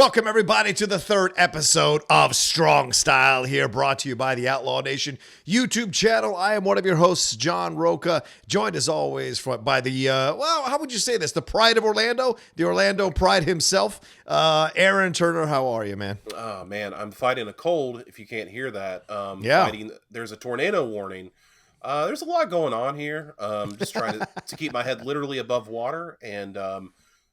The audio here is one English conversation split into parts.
Welcome, everybody, to the third episode of Strong Style here, brought to you by the Outlaw Nation YouTube channel. I am one of your hosts, John Rocha, joined as always by the, how would you say this? The pride of Orlando, the Orlando pride himself, Aaron Turner. How are you, man? Oh, man, I'm fighting a cold, if you can't hear that. Yeah. There's a tornado warning. There's a lot going on here. Just trying to keep my head literally above water and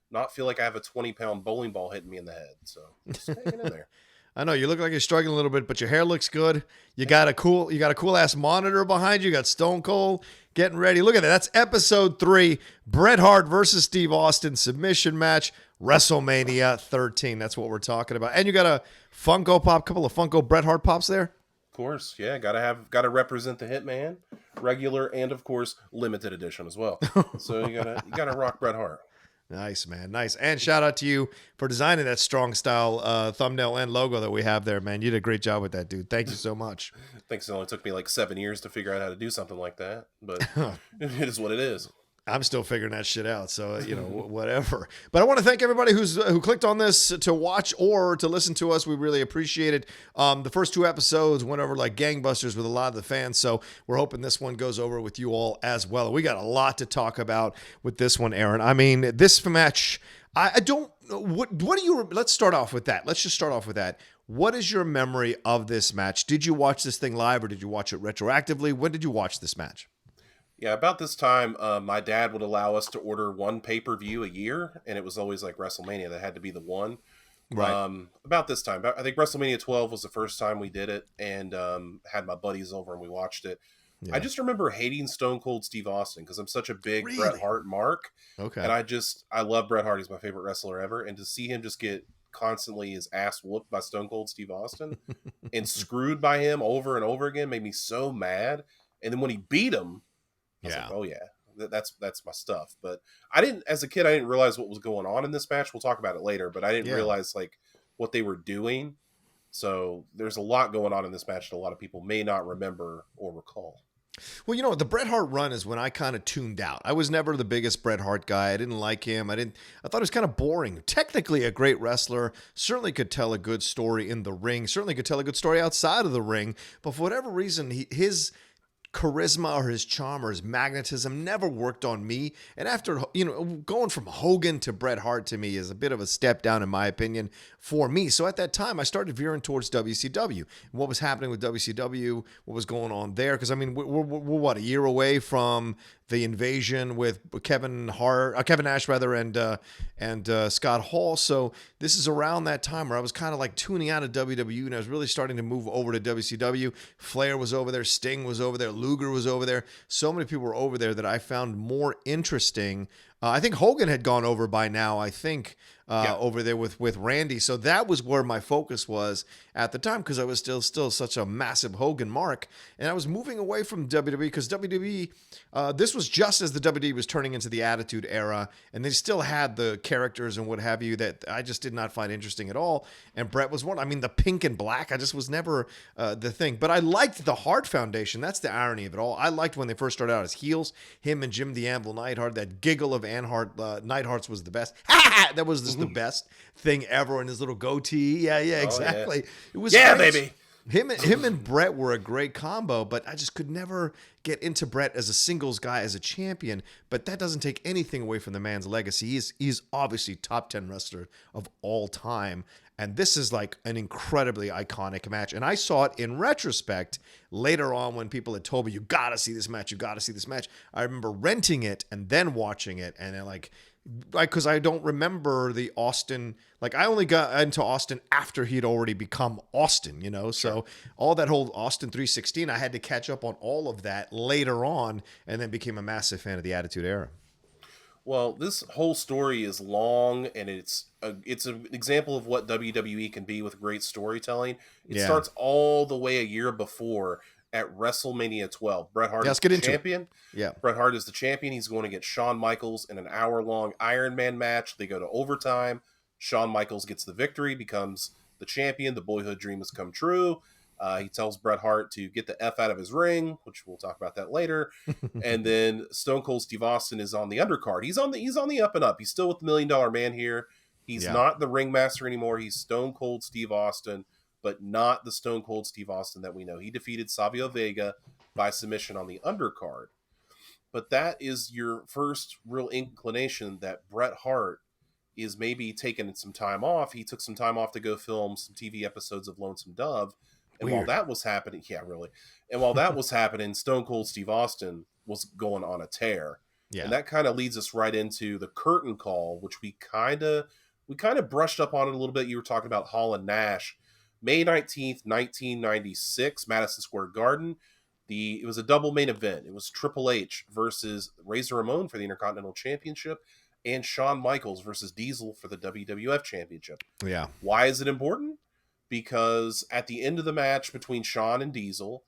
not feel like I have a 20-pound bowling ball hitting me in the head. So just hanging in there. I know you look like you're struggling a little bit, but your hair looks good. You got a cool ass monitor behind you. You got Stone Cold getting ready. Look at that. That's episode 3. Bret Hart versus Steve Austin submission match. WrestleMania 13. That's what we're talking about. And you got a Funko Pop, couple of Funko Bret Hart pops there. Of course, yeah. Gotta represent the Hitman, regular and of course limited edition as well. So you gotta rock Bret Hart. Nice, man. Nice. And shout out to you for designing that Strong Style thumbnail and logo that we have there, man. You did a great job with that, dude. Thank you so much. Thanks. It only took me like 7 years to figure out how to do something like that, but it is what it is. I'm still figuring that shit out, so, whatever. But I want to thank everybody who clicked on this to watch or to listen to us. We really appreciate it. The first 2 episodes went over like gangbusters with a lot of the fans, so we're hoping this one goes over with you all as well. We got a lot to talk about with this one, Aaron. I mean, this match, I don't, what do you, let's start off with that. Let's just start off with that. What is your memory of this match? Did you watch this thing live or did you watch it retroactively? When did you watch this match? Yeah, about this time, my dad would allow us to order one pay-per-view a year, and it was always like WrestleMania. That had to be the one. Right. About this time, I think WrestleMania 12 was the first time we did it, and had my buddies over and we watched it. Yeah. I just remember hating Stone Cold Steve Austin because I'm such a big Bret Hart mark. Okay. And I love Bret Hart. He's my favorite wrestler ever. And to see him just get constantly his ass whooped by Stone Cold Steve Austin and screwed by him over and over again made me so mad. And then when he beat him, I was like, oh yeah, that's my stuff. But as a kid, I didn't realize what was going on in this match. We'll talk about it later, but I didn't realize like what they were doing. So there's a lot going on in this match that a lot of people may not remember or recall. Well, the Bret Hart run is when I kind of tuned out. I was never the biggest Bret Hart guy. I didn't like him. I thought he was kind of boring. Technically a great wrestler, certainly could tell a good story in the ring, certainly could tell a good story outside of the ring. But for whatever reason, his charisma or his charm or his magnetism never worked on me. And after, going from Hogan to Bret Hart to me is a bit of a step down in my opinion for me. So at that time I started veering towards WCW. What was happening with WCW, what was going on there? Because I mean, we're what, a year away from the invasion with Kevin Nash rather, and Scott Hall. So this is around that time where I was kind of like tuning out of WWE and I was really starting to move over to WCW. Flair was over there, Sting was over there, Luger was over there. So many people were over there that I found more interesting. I think Hogan had gone over by now, over there with Randy. So that was where my focus was at the time because I was still such a massive Hogan mark. And I was moving away from WWE because WWE, this was just as the WWE was turning into the Attitude Era. And they still had the characters and what have you that I just did not find interesting at all. And Bret was one. I mean, the pink and black, I just was never the thing. But I liked the Hart Foundation. That's the irony of it all. I liked when they first started out as heels. Him and Jim the Anvil Neidhart, that giggle of Neidhart's was the best. That was just the best thing ever. And his little goatee. Yeah, exactly. Yeah. It was baby. Him and Bret were a great combo, but I just could never get into Bret as a singles guy, as a champion. But that doesn't take anything away from the man's legacy. He's obviously top 10 wrestler of all time. And this is like an incredibly iconic match. And I saw it in retrospect later on when people had told me, you got to see this match. You got to see this match. I remember renting it and then watching it. And then because I don't remember the Austin, I only got into Austin after he'd already become Austin, Sure. So all that whole Austin 316, I had to catch up on all of that later on and then became a massive fan of the Attitude Era. Well, this whole story is long, and it's an example of what WWE can be with great storytelling. It starts all the way a year before at WrestleMania 12. Bret Hart is the champion. Yeah. Bret Hart is the champion. He's going against Shawn Michaels in an hour-long Iron Man match. They go to overtime. Shawn Michaels gets the victory, becomes the champion. The boyhood dream has come true. He tells Bret Hart to get the F out of his ring, which we'll talk about that later. And then Stone Cold Steve Austin is on the undercard. He's on the up and up. He's still with the $1 Million Man here. He's Yeah. not the ringmaster anymore. He's Stone Cold Steve Austin, but not the Stone Cold Steve Austin that we know. He defeated Savio Vega by submission on the undercard. But that is your first real inclination that Bret Hart is maybe taking some time off. He took some time off to go film some TV episodes of Lonesome Dove. And while Weird. that was happening, yeah, really. And while that was happening, Stone Cold Steve Austin was going on a tear. Yeah. And that kind of leads us right into the curtain call, which we kind of brushed up on it a little bit. You were talking about Hall and Nash. May 19th, 1996, Madison Square Garden. It was a double main event. It was Triple H versus Razor Ramon for the Intercontinental Championship and Shawn Michaels versus Diesel for the WWF Championship. Yeah. Why is it important? Because at the end of the match between Shawn and Diesel,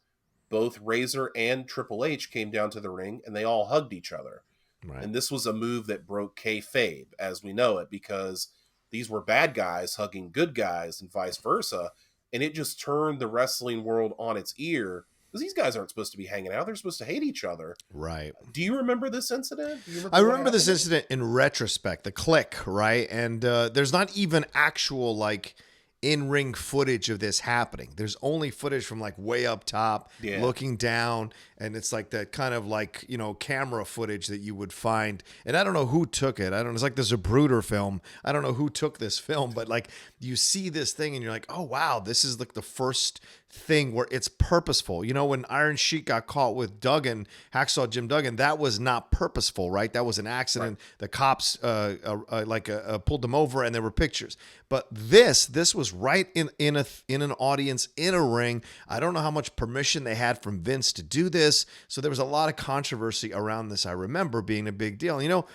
both Razor and Triple H came down to the ring and they all hugged each other. Right. And this was a move that broke kayfabe as we know it, because these were bad guys hugging good guys and vice versa. And it just turned the wrestling world on its ear, because these guys aren't supposed to be hanging out. They're supposed to hate each other. Right. Do you remember this incident? I remember this incident in retrospect, the click, right? And there's not even actual like in-ring footage of this happening. There's only footage from like way up top, looking down, and it's like that kind of like, you know, camera footage that you would find. And I don't know who took it. It's like the Zapruder film. I don't know who took this film, but like you see this thing and you're like, oh wow, this is like the first thing where it's purposeful. You know, when Iron Sheik got caught with Duggan, Hacksaw Jim Duggan, that was not purposeful, right? That was an accident. Right. The cops pulled them over and there were pictures. But this was right in an audience, in a ring. I don't know how much permission they had from Vince to do this. So there was a lot of controversy around this. I remember being a big deal. You know,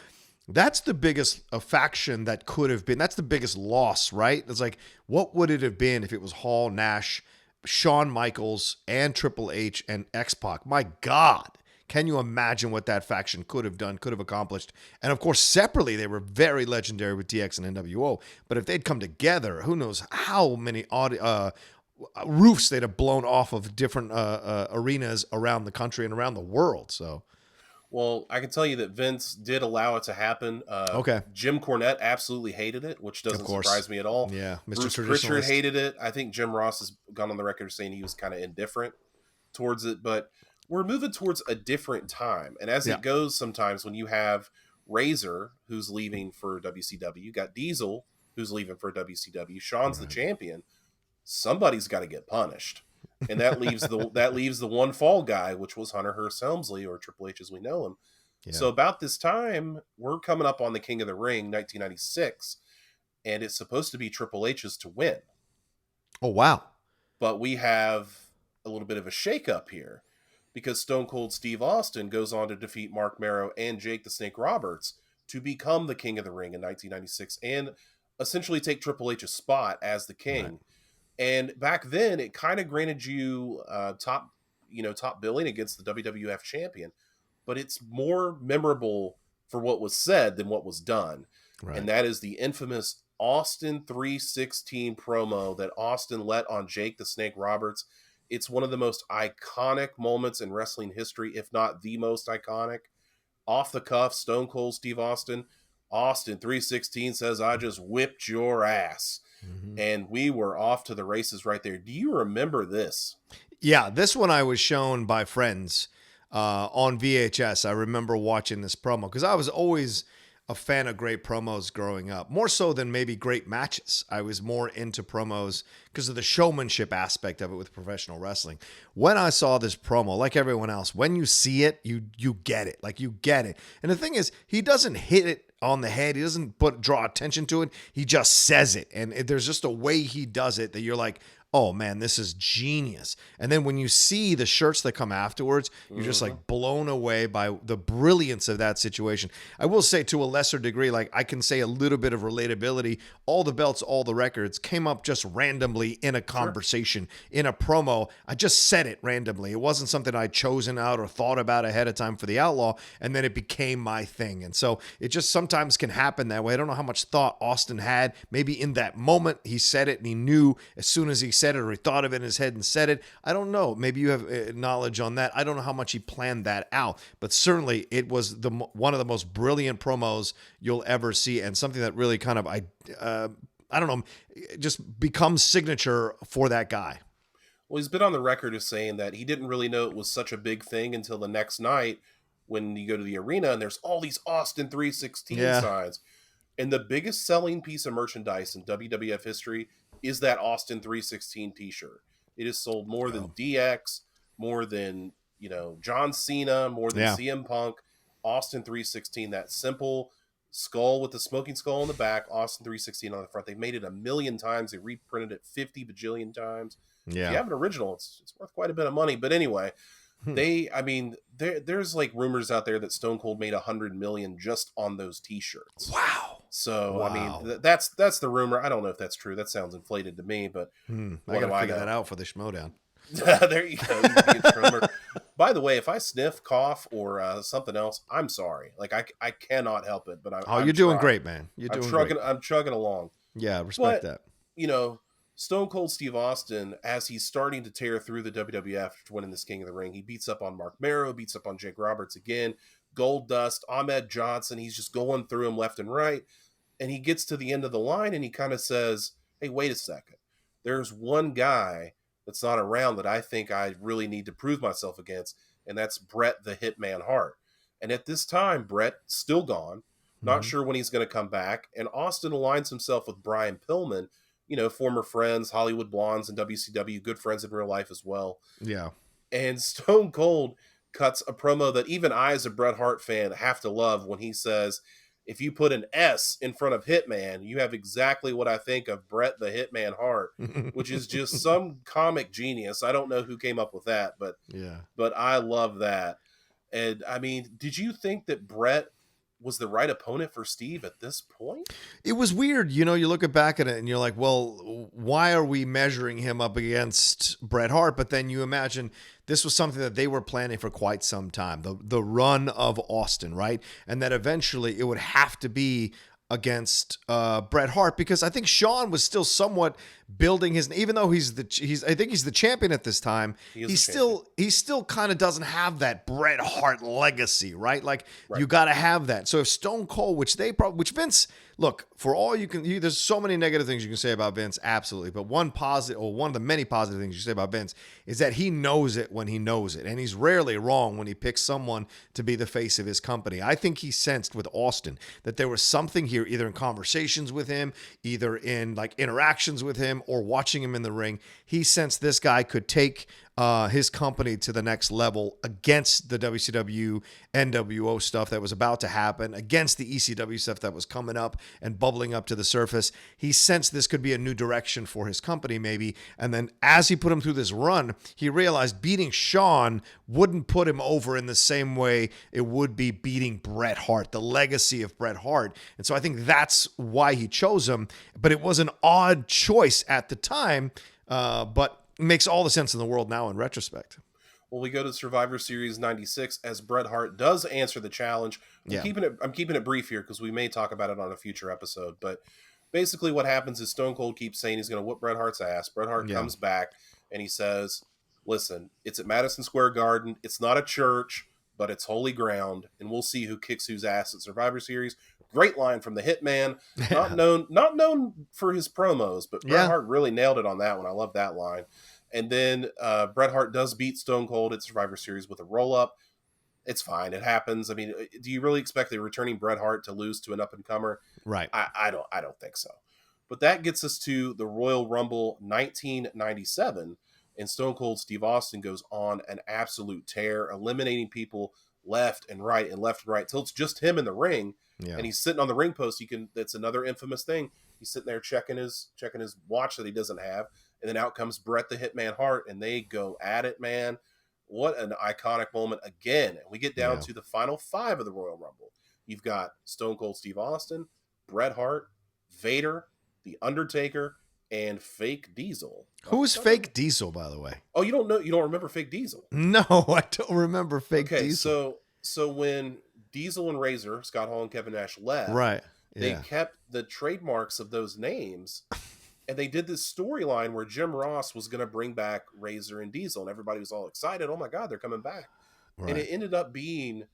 that's the biggest faction that could have been. That's the biggest loss, right? It's like, what would it have been if it was Hall, Nash, Shawn Michaels, and Triple H and X-Pac? My God, can you imagine what that faction could have done, could have accomplished? And of course, separately, they were very legendary with DX and NWO. But if they'd come together, who knows how many roofs they'd have blown off of different arenas around the country and around the world. So, well, I can tell you that Vince did allow it to happen. Okay. Jim Cornette absolutely hated it, which doesn't surprise me at all. Yeah. Bruce Pritchard hated it. I think Jim Ross has gone on the record saying he was kind of indifferent towards it, but we're moving towards a different time. And as it goes, sometimes when you have Razor, who's leaving for WCW, you got Diesel, who's leaving for WCW, Shawn's the champion, somebody's got to get punished. And that leaves the one fall guy, which was Hunter Hearst Helmsley, or Triple H as we know him. Yeah. So about this time, we're coming up on the King of the Ring, 1996, and it's supposed to be Triple H's to win. Oh, wow. But we have a little bit of a shakeup here, because Stone Cold Steve Austin goes on to defeat Mark Marrow and Jake the Snake Roberts to become the King of the Ring in 1996 and essentially take Triple H's spot as the king. Right. And back then, it kind of granted you top billing against the WWF champion, but it's more memorable for what was said than what was done. Right. And that is the infamous Austin 316 promo that Austin let on Jake the Snake Roberts. It's one of the most iconic moments in wrestling history, if not the most iconic. Off the cuff, Stone Cold Steve Austin 316 says, "I just whipped your ass." Mm-hmm. And we were off to the races right there. Do you remember this? Yeah, this one I was shown by friends on VHS. I remember watching this promo because I was always a fan of great promos growing up, more so than maybe great matches. I was more into promos because of the showmanship aspect of it with professional wrestling. When I saw this promo, like everyone else, when you see it, you get it. Like, you get it. And the thing is, he doesn't hit it on the head. He doesn't draw attention to it. He just says it. And there's just a way he does it that you're like, oh man, this is genius. And then when you see the shirts that come afterwards, you're just like blown away by the brilliance of that situation. I will say, to a lesser degree, like, I can say a little bit of relatability. All the belts, all the records came up just randomly in a conversation, in a promo. I just said it randomly. It wasn't something I'd chosen out or thought about ahead of time for the Outlaw, and then it became my thing. And so it just sometimes can happen that way. I don't know how much thought Austin had. Maybe in that moment he said it and he knew as soon as he said said it or he thought of it in his head and said it. I don't know. Maybe you have knowledge on that. I don't know how much he planned that out, but certainly it was one of the most brilliant promos you'll ever see, and something that really kind of, I don't know, just becomes signature for that guy. Well, he's been on the record as saying that he didn't really know it was such a big thing until the next night when you go to the arena and there's all these Austin 316 signs. And the biggest selling piece of merchandise in WWF history is that Austin 316 t-shirt. It has sold more than DX, more than, John Cena, more than CM Punk. Austin 316, that simple skull with the smoking skull on the back, Austin 316 on the front. They made it 1 million times. They reprinted it 50 bajillion times. Yeah. If you have an original, it's worth quite a bit of money. But anyway, there's like rumors out there that Stone Cold made 100 million just on those t-shirts. Wow. So I mean, that's the rumor. I don't know if that's true. That sounds inflated to me, but I gotta figure that out for the Schmodown. There you go. By the way, if I sniff, cough, or something else, I'm sorry. Like I cannot help it. But you're doing great, man. I'm chugging along. Yeah, respect that. Stone Cold Steve Austin, as he's starting to tear through the WWF after winning this King of the Ring, he beats up on Mark Marrow, beats up on Jake Roberts again, Goldust, Ahmed Johnson. He's just going through him left and right. And he gets to the end of the line and he kind of says, hey, wait a second. There's one guy that's not around that I think I really need to prove myself against, and that's Bret the Hitman Hart. And at this time, Bret's still gone, not sure when he's going to come back. And Austin aligns himself with Brian Pillman, former friends, Hollywood Blondes and WCW, good friends in real life as well. Yeah. And Stone Cold cuts a promo that even I, as a Bret Hart fan, have to love when he says, if you put an S in front of Hitman, you have exactly what I think of Bret the Hitman Hart, which is just some comic genius. I don't know who came up with that, but I love that. And I mean, did you think that Bret was the right opponent for Steve at this point? It was weird. You look back at it and you're like, well, why are we measuring him up against Bret Hart? But then you imagine this was something that they were planning for quite some time, the run of Austin, right? And that eventually it would have to be against Bret Hart, because I think Shawn was still somewhat building his, even though he's the champion at this time, he still kind of doesn't have that Bret Hart legacy, right? Like you got to have that. So if Stone Cold, which Vince, look, for all there's so many negative things you can say about Vince, absolutely, but one of the many positive things you say about Vince is that he knows it when he knows it, and he's rarely wrong when he picks someone to be the face of his company. I think he sensed with Austin that there was something here, either in conversations with him, either in like interactions with him, or watching him in the ring. He sensed this guy could take his company to the next level against the WCW NWO stuff that was about to happen, against the ECW stuff that was coming up and bubbling up to the surface. He sensed this could be a new direction for his company, maybe. And then as he put him through this run, he realized beating Shawn wouldn't put him over in the same way it would be beating Bret Hart, the legacy of Bret Hart. And so I think that's why he chose him. But it was an odd choice at the time, but makes all the sense in the world now in retrospect. Well, we go to Survivor Series 96 as Bret Hart does answer the challenge. I'm keeping it brief here because we may talk about it on a future episode. But basically what happens is Stone Cold keeps saying he's going to whoop Bret Hart's ass. Bret Hart comes back and he says, listen, it's at Madison Square Garden. It's not a church, but it's holy ground. And we'll see who kicks whose ass at Survivor Series. Great line from the Hitman. Not known for his promos, but Bret Hart really nailed it on that one. I love that line. And then Bret Hart does beat Stone Cold at Survivor Series with a roll-up. It's fine. It happens. I mean, do you really expect a returning Bret Hart to lose to an up-and-comer? Right. I don't think so. But that gets us to the Royal Rumble 1997, and Stone Cold Steve Austin goes on an absolute tear, eliminating people left and right till it's just him in the ring. Yeah. And he's sitting on the ring post. That's another infamous thing. He's sitting there checking his watch that he doesn't have. And then out comes Bret the Hitman Hart, and they go at it, man. What an iconic moment again. And we get down to the final 5 of the Royal Rumble. You've got Stone Cold Steve Austin, Bret Hart, Vader, The Undertaker, and Fake Diesel. Who's Fake Diesel, by the way? Oh, you don't know? You don't remember Fake Diesel? No, I don't remember Fake Diesel. Okay, so when Diesel and Razor, Scott Hall and Kevin Nash left, right? They kept the trademarks of those names And they did this storyline where Jim Ross was going to bring back Razor and Diesel, and everybody was all excited. Oh my God, they're coming back. And it Right. ended up being,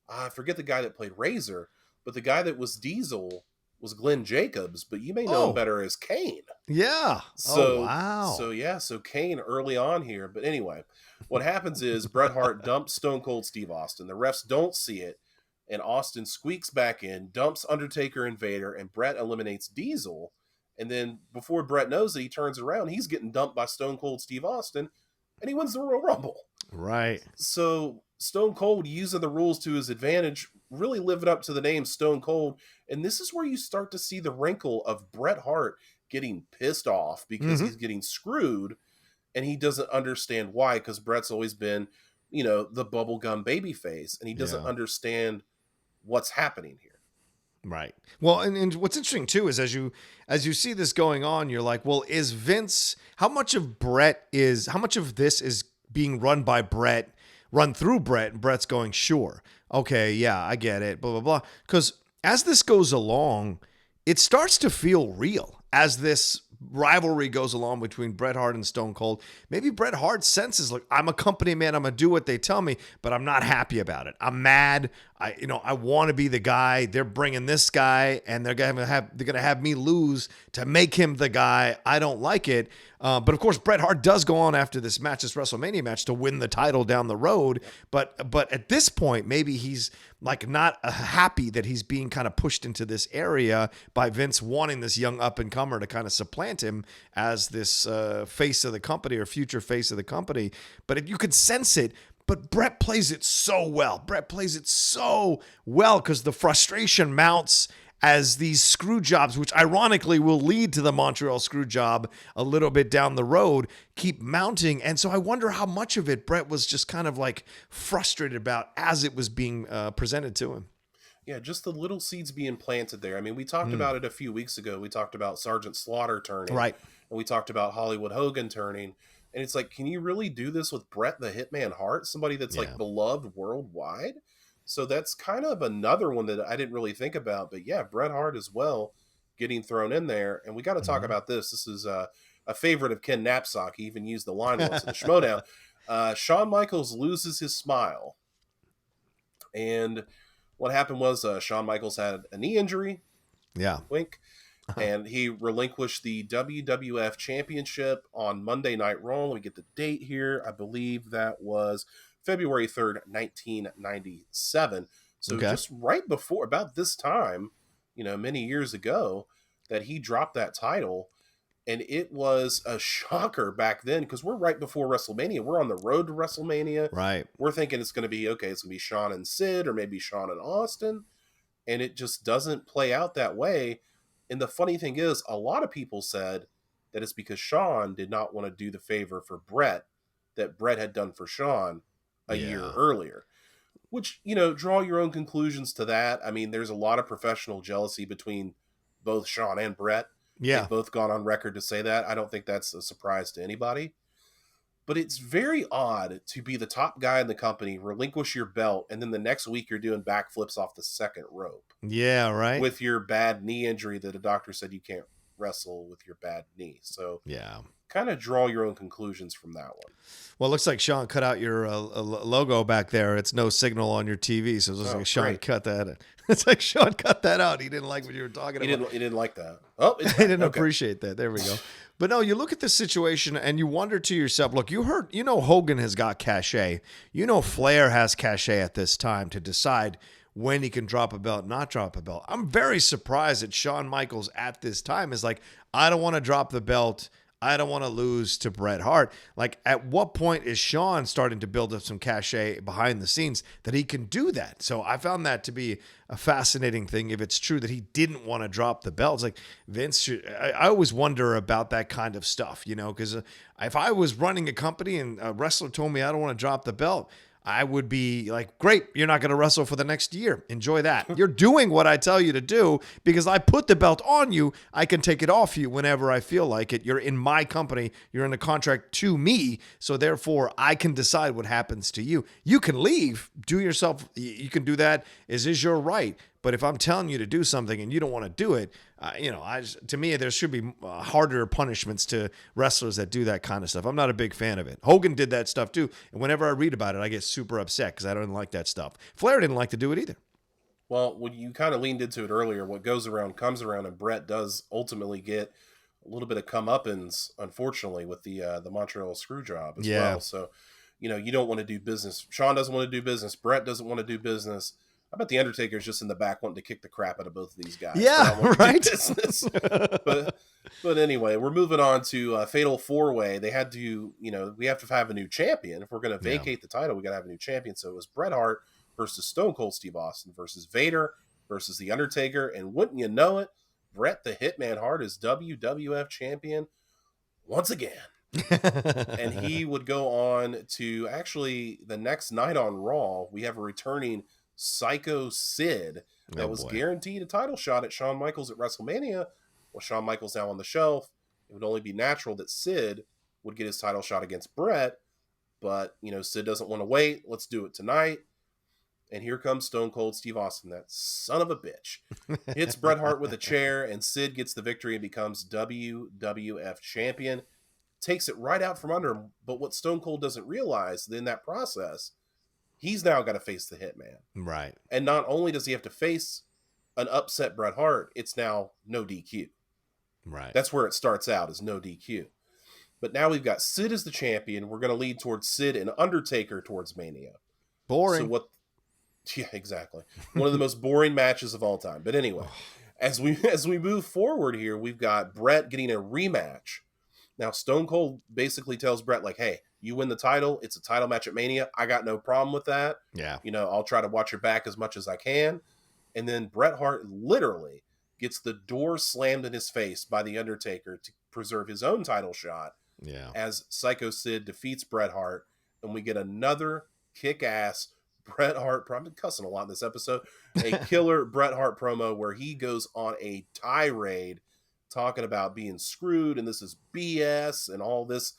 I forget the guy that played Razor, but the guy that was Diesel was Glenn Jacobs, but you may know him Oh, better as Kane. yeah. Oh, So wow. yeah, so Kane early on here. But anyway, what happens is Bret Hart dumps Stone Cold Steve Austin. The refs don't see it, and Austin squeaks back in, dumps Undertaker and Vader, and Bret eliminates Diesel. And then before Bret knows it, he turns around, he's getting dumped by Stone Cold Steve Austin, and he wins the Royal Rumble. Right. So Stone Cold using the rules to his advantage, really living up to the name Stone Cold. And this is where you start to see the wrinkle of Bret Hart getting pissed off because Mm-hmm. he's getting screwed and he doesn't understand why, because Bret's always been, the bubblegum baby face, and he doesn't Yeah. understand what's happening here. Right. Well, and what's interesting too is as you see this going on, you're like, well, is Vince, how much of this is being run by Bret, run through Bret, and Bret's going, sure, okay, yeah, I get it, blah blah blah. Because as this goes along, it starts to feel real as this rivalry goes along between Bret Hart and Stone Cold. Maybe Bret Hart senses, like, I'm a company man, I'm gonna do what they tell me, but I'm not happy about it. I'm mad. I want to be the guy. They're bringing this guy, and they're gonna have me lose to make him the guy. I don't like it. But of course, Bret Hart does go on after this WrestleMania match, to win the title down the road. But at this point, maybe he's like not happy that he's being kind of pushed into this area by Vince wanting this young up and comer to kind of supplant him as this face of the company or future face of the company. But you could sense it. But Bret plays it so well. Bret plays it so well because the frustration mounts as these screw jobs, which ironically will lead to the Montreal screw job a little bit down the road, keep mounting. And so I wonder how much of it Bret was just kind of like frustrated about as it was being presented to him. Yeah, just the little seeds being planted there. I mean, we talked Mm. about it a few weeks ago. We talked about Sergeant Slaughter turning, Right. and we talked about Hollywood Hogan turning. And it's like, can you really do this with Bret the Hitman Hart, somebody that's Yeah. like beloved worldwide? So that's kind of another one that I didn't really think about. But yeah, Bret Hart as well getting thrown in there. And we got to talk Mhm. about this. This is a favorite of Ken Knapsack. He even used the line once in the Schmodown. Shawn Michaels loses his smile. And what happened was Shawn Michaels had a knee injury, Yeah. wink, and he relinquished the WWF Championship on Monday Night Raw. Let me get the date here. I believe that was February 3rd, 1997. So Okay. just right before, about this time, many years ago, that he dropped that title. And it was a shocker back then because we're right before WrestleMania. We're on the road to WrestleMania. Right. We're thinking it's going to be, okay, it's going to be Shawn and Sid or maybe Shawn and Austin. And it just doesn't play out that way. And the funny thing is, a lot of people said that it's because Shawn did not want to do the favor for Bret that Bret had done for Shawn a year Yeah. earlier. Which, draw your own conclusions to that. I mean, there's a lot of professional jealousy between both Shawn and Bret. Yeah. They've both gone on record to say that. I don't think that's a surprise to anybody. But it's very odd to be the top guy in the company, relinquish your belt, and then the next week you're doing backflips off the second rope Yeah. Right. with your bad knee injury that a doctor said you can't wrestle with your bad knee. So Yeah. kind of draw your own conclusions from that one. Well, it looks like Sean cut out your logo back there. It's no signal on your TV, so it looks Oh, like Sean great. cut that. It's like Sean cut that out. He didn't like what you were talking He about. didn't like that. Oh, it's He didn't okay. appreciate that. There we go. But no, you look at the situation and you wonder to yourself, look, Hogan has got cachet. Flair has cachet at this time to decide when he can drop a belt, not drop a belt. I'm very surprised that Shawn Michaels at this time is like, I don't want to drop the belt. I don't want to lose to Bret Hart. Like, at what point is Shawn starting to build up some cachet behind the scenes that he can do that? So I found that to be a fascinating thing. If it's true that he didn't want to drop the belt, it's like Vince. I always wonder about that kind of stuff, because if I was running a company and a wrestler told me I don't want to drop the belt, I would be like, great, you're not going to wrestle for the next year. Enjoy that. You're doing what I tell you to do because I put the belt on you. I can take it off you whenever I feel like it. You're in my company. You're in a contract to me. So therefore, I can decide what happens to you. You can leave. Do yourself. You can do that. Is your right. But if I'm telling you to do something and you don't want to do it, to me, there should be harder punishments to wrestlers that do that kind of stuff. I'm not a big fan of it. Hogan did that stuff too. And whenever I read about it, I get super upset because I don't like that stuff. Flair didn't like to do it either. Well, when you kind of leaned into it earlier, what goes around comes around, and Bret does ultimately get a little bit of comeuppance, unfortunately, with the Montreal screw job as well. So, you don't want to do business. Shawn doesn't want to do business. Bret doesn't want to do business. I bet the Undertaker's just in the back wanting to kick the crap out of both of these guys. Yeah, right. Business. But anyway, we're moving on to Fatal 4-Way. They had to, we have to have a new champion. If we're going to vacate the title, we got to have a new champion. So it was Bret Hart versus Stone Cold Steve Austin versus Vader versus The Undertaker. And wouldn't you know it, Bret the Hitman Hart is WWF champion once again. And he would go on to actually the next night on Raw, we have a returning Psycho Sid that was guaranteed a title shot at Shawn Michaels at WrestleMania. Well, Shawn Michaels now on the shelf. It would only be natural that Sid would get his title shot against Bret. But, Sid doesn't want to wait. Let's do it tonight. And here comes Stone Cold Steve Austin, that son of a bitch. Hits Bret Hart with a chair, and Sid gets the victory and becomes WWF champion. Takes it right out from under him. But what Stone Cold doesn't realize in that process, he's now got to face the Hitman. Right. And not only does he have to face an upset Bret Hart, it's now no DQ. Right. That's where it starts out, is no DQ. But now we've got Sid as the champion. We're going to lead towards Sid and Undertaker towards Mania. Boring. Yeah, exactly. One of the most boring matches of all time. But anyway, as we move forward here, we've got Bret getting a rematch. Now, Stone Cold basically tells Bret, like, hey, you win the title. It's a title match at Mania. I got no problem with that. Yeah. I'll try to watch your back as much as I can. And then Bret Hart literally gets the door slammed in his face by The Undertaker to preserve his own title shot. Yeah. As Psycho Sid defeats Bret Hart. And we get another kick-ass Bret Hart, I'm cussing a lot in this episode, a killer Bret Hart promo where he goes on a tirade talking about being screwed and this is BS and all this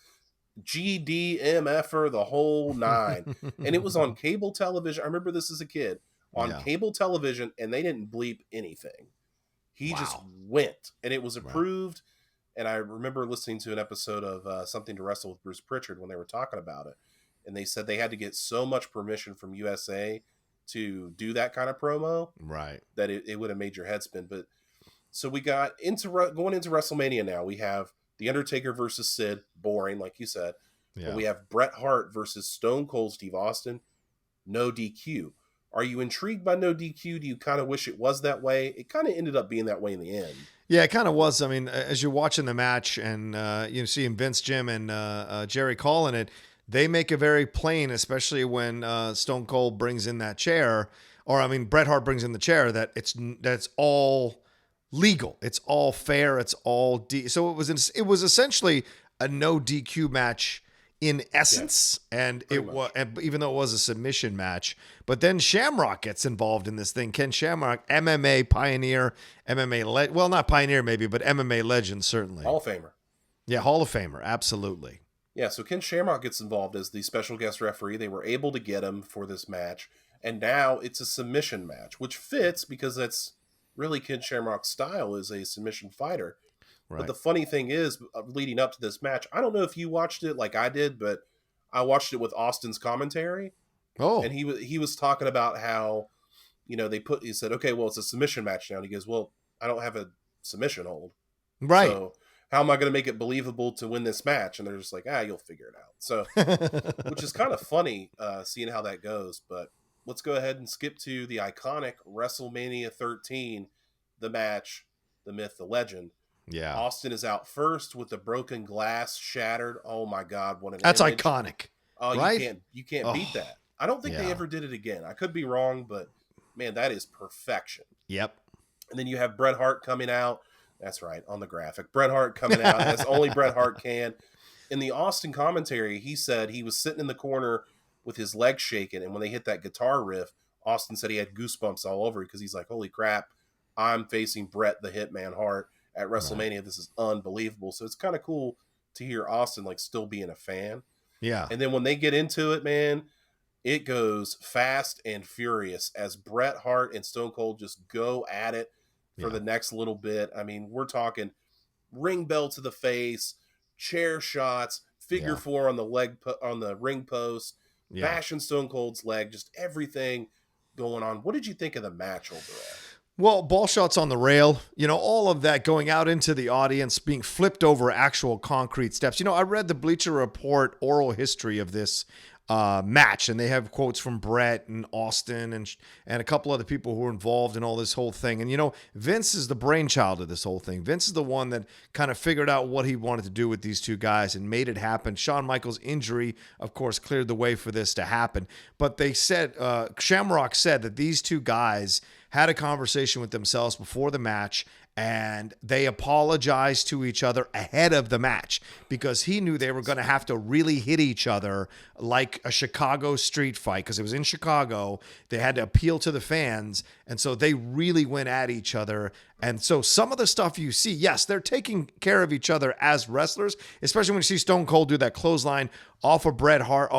GDMFer, the whole nine. And it was on cable television. I remember this as a kid on cable television, and they didn't bleep anything. He just went, and it was approved. Wow. And I remember listening to an episode of Something to Wrestle with Bruce Pritchard when they were talking about it. And they said they had to get so much permission from USA to do that kind of promo, right? That it would have made your head spin. But so we got going into WrestleMania now. We have The Undertaker versus Sid, boring, like you said. Yeah. But we have Bret Hart versus Stone Cold Steve Austin, no DQ. Are you intrigued by no DQ? Do you kind of wish it was that way? It kind of ended up being that way in the end. Yeah, it kind of was. I mean, as you're watching the match and seeing Vince, Jim, and Jerry calling it, they make it very plain, especially when Stone Cold brings in that chair, Bret Hart brings in the chair, that that's all legal, it's all fair, it's all so it was essentially a no DQ match in essence, and even though it was a submission match. But then Shamrock gets involved in this thing. Ken Shamrock, MMA pioneer, well, not pioneer maybe, but MMA legend certainly, Hall of Famer. Yeah, Hall of Famer, absolutely. Yeah, so Ken Shamrock gets involved as the special guest referee. They were able to get him for this match, and now it's a submission match, which fits because that's really Ken Shamrock's style, is a submission fighter. Right. But the funny thing is, leading up to this match, I don't know if you watched it like I did, but I watched it with Austin's commentary. Oh. And he was talking about how, he said, okay, well, it's a submission match now. And he goes, well, I don't have a submission hold. Right. So how am I going to make it believable to win this match? And they're just like, you'll figure it out. So, which is kind of funny, seeing how that goes. But let's go ahead and skip to the iconic WrestleMania 13, the match, the myth, the legend. Yeah. Austin is out first with the broken glass shattered. Oh my God. What an That's image. Iconic. Oh, right? You can't beat that. I don't think they ever did it again. I could be wrong, but man, that is perfection. Yep. And then you have Bret Hart coming out. That's right, on the graphic. Bret Hart coming out as only Bret Hart can. In the Austin commentary, he said he was sitting in the corner with his legs shaking, and when they hit that guitar riff, Austin said he had goosebumps all over because he's like, holy crap, I'm facing Bret the Hitman Hart at WrestleMania. Right. This is unbelievable. So it's kind of cool to hear Austin like still being a fan. Yeah. And then when they get into it, man, it goes fast and furious as Bret Hart and Stone Cold just go at it for the next little bit. I mean, we're talking ring bell to the face, chair shots, figure four on the on the ring post, bashing Stone Cold's leg, just everything going on. What did you think of the match overall? Well, ball shots on the rail, all of that going out into the audience, being flipped over actual concrete steps. I read the Bleacher Report oral history of this match, and they have quotes from Bret and Austin and a couple other people who were involved in all this whole thing. And Vince is the brainchild of this whole thing. Vince is the one that kind of figured out what he wanted to do with these two guys and made it happen. Shawn Michaels' injury, of course, cleared the way for this to happen. But they said, Shamrock said that these two guys had a conversation with themselves before the match, and they apologized to each other ahead of the match because he knew they were going to have to really hit each other like a Chicago street fight, because it was in Chicago. They had to appeal to the fans, and so they really went at each other. And so some of the stuff you see, yes, they're taking care of each other as wrestlers, especially when you see Stone Cold do that clothesline off of Bret Hart,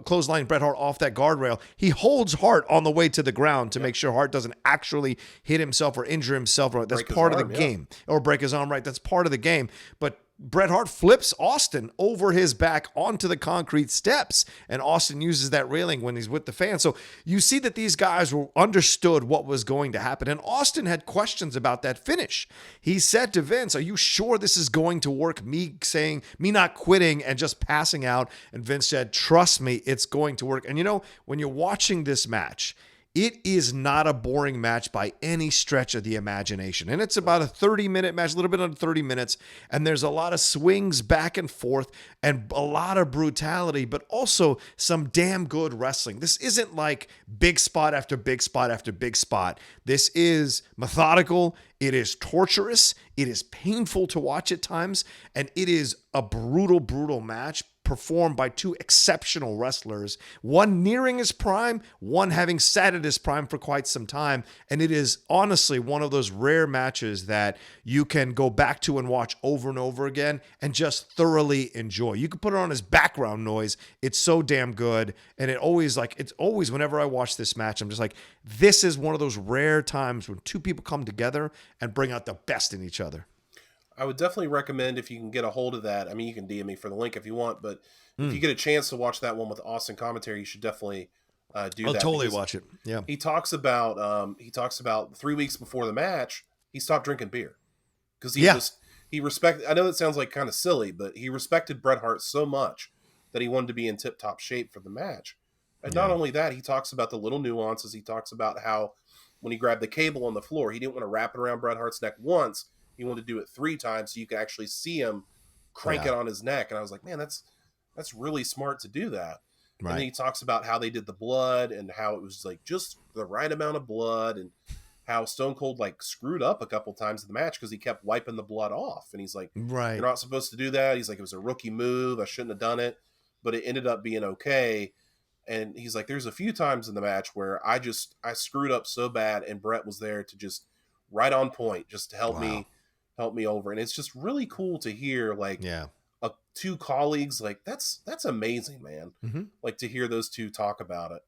clothesline Bret Hart off that guardrail. He holds Hart on the way to the ground to make sure Hart doesn't actually hit himself or injure himself. That's part of the game. Or break his arm, right? That's part of the game. But Bret Hart flips Austin over his back onto the concrete steps, and Austin uses that railing when he's with the fans. So you see that these guys understood what was going to happen, and Austin had questions about that finish. He said to Vince, "Are you sure this is going to work?" Me not quitting and just passing out, and Vince said, "Trust me, it's going to work." And when you're watching this match, it is not a boring match by any stretch of the imagination. And it's about a 30-minute match, a little bit under 30 minutes. And there's a lot of swings back and forth and a lot of brutality, but also some damn good wrestling. This isn't like big spot after big spot after big spot. This is methodical. It is torturous. It is painful to watch at times. And it is a brutal, brutal match performed by two exceptional wrestlers, one nearing his prime, one having sat at his prime for quite some time. And it is honestly one of those rare matches that you can go back to and watch over and over again and just thoroughly enjoy. You can put it on as background noise. It's so damn good. And it's always whenever I watch this match, I'm just like, this is one of those rare times when two people come together and bring out the best in each other. I would definitely recommend, if you can get a hold of that. I mean, you can DM me for the link if you want, but if you get a chance to watch that one with Austin commentary, you should definitely do that. I'll totally watch it. Yeah. He talks about 3 weeks before the match, he stopped drinking beer because he respected. I know that sounds like kind of silly, but he respected Bret Hart so much that he wanted to be in tip-top shape for the match. And not only that, he talks about the little nuances. He talks about how when he grabbed the cable on the floor, he didn't want to wrap it around Bret Hart's neck once. He wanted to do it 3 times so you could actually see him crank it on his neck. And I was like, man, that's really smart to do that. Right. And then he talks about how they did the blood and how it was like just the right amount of blood, and how Stone Cold like screwed up a couple times in the match because he kept wiping the blood off. And he's like, you're not supposed to do that. He's like, it was a rookie move. I shouldn't have done it, but it ended up being okay. And he's like, there's a few times in the match where I screwed up so bad, and Bret was there to just right on point, just to help me over. And it's just really cool to hear two colleagues, like that's amazing, man. Mm-hmm. Like to hear those two talk about it.